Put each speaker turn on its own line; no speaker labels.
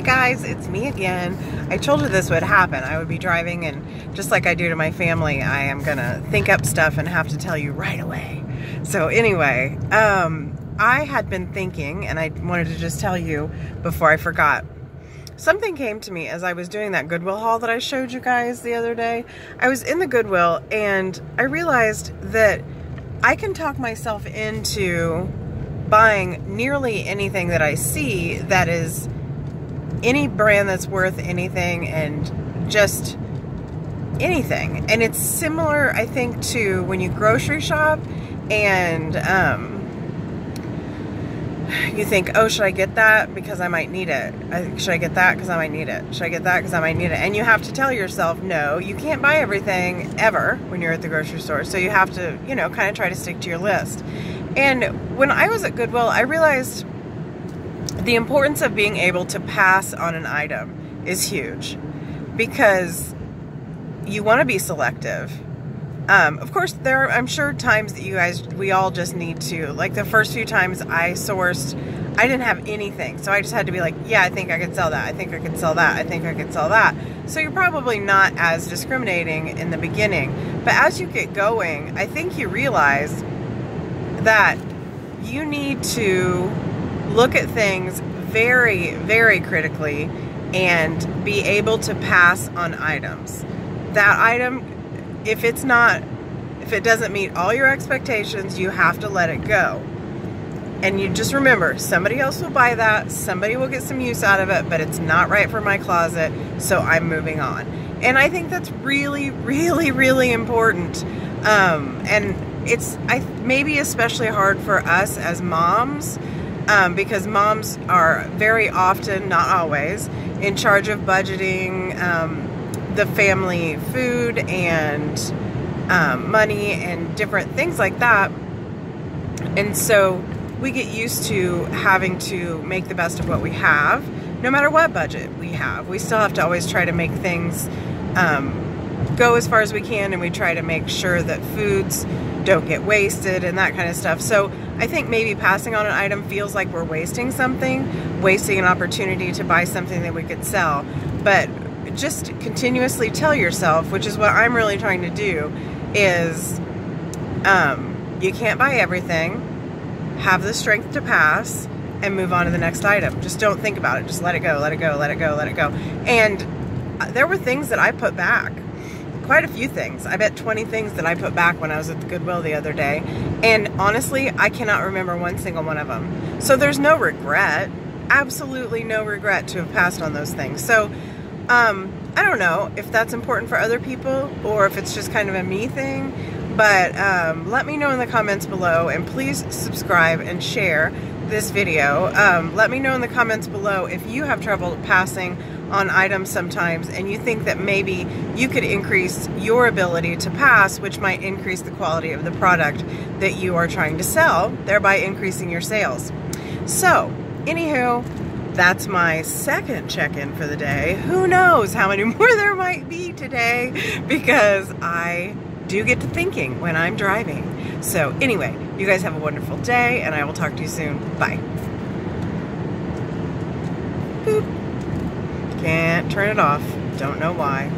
guys, it's me again. I told you this would happen. I would be driving, and just like I do to my family, I am gonna think up stuff and have to tell you right away. So anyway, I had been thinking, and I wanted to just tell you before I forgot. Something came to me as I was doing that Goodwill haul that I showed you guys the other day. I was in the Goodwill and I realized that I can talk myself into buying nearly anything that I see that is any brand that's worth anything, and just anything. And it's similar, I think, to when you grocery shop and you think, oh, should I get that because I might need it? Should I get that because I might need it? Should I get that because I might need it? And you have to tell yourself, no, you can't buy everything ever when you're at the grocery store. So you have to, you know, kind of try to stick to your list. And when I was at Goodwill, I realized the importance of being able to pass on an item is huge, because you want to be selective. Of course, there are, I'm sure, times that we all just need to, like the first few times I sourced, I didn't have anything. So I just had to be like, yeah, I think I could sell that. I think I could sell that. I think I could sell that. So you're probably not as discriminating in the beginning. But as you get going, I think you realize that you need to look at things very, very critically and be able to pass on items. That item, if it doesn't meet all your expectations, you have to let it go. And you just remember, somebody else will buy that, somebody will get some use out of it, but it's not right for my closet, so I'm moving on. And I think that's really, really, really important. And it's maybe especially hard for us as moms, because moms are very often, not always, in charge of budgeting the family food and money and different things like that. And so we get used to having to make the best of what we have, no matter what budget we have. We still have to always try to make things go as far as we can, and we try to make sure that foods don't get wasted and that kind of stuff. So I think maybe passing on an item feels like we're wasting something, wasting an opportunity to buy something that we could sell. But just continuously tell yourself, which is what I'm really trying to do, is you can't buy everything, have the strength to pass, and move on to the next item. Just don't think about it. Just let it go, let it go, let it go, let it go. And there were things that I put back. Quite a few things. I bet 20 things that I put back when I was at the Goodwill the other day. And honestly, I cannot remember one single one of them. So there's no regret. Absolutely no regret to have passed on those things. So I don't know if that's important for other people or if it's just kind of a me thing, but let me know in the comments below, and please subscribe and share this video. Let me know in the comments below if you have trouble passing on items sometimes, and you think that maybe you could increase your ability to pass, which might increase the quality of the product that you are trying to sell, thereby increasing your sales. So, anywho, that's my second check-in for the day. Who knows how many more there might be today, because I do get to thinking when I'm driving. So anyway, you guys have a wonderful day, and I will talk to you soon. Bye. Boop. Can't turn it off. Don't know why.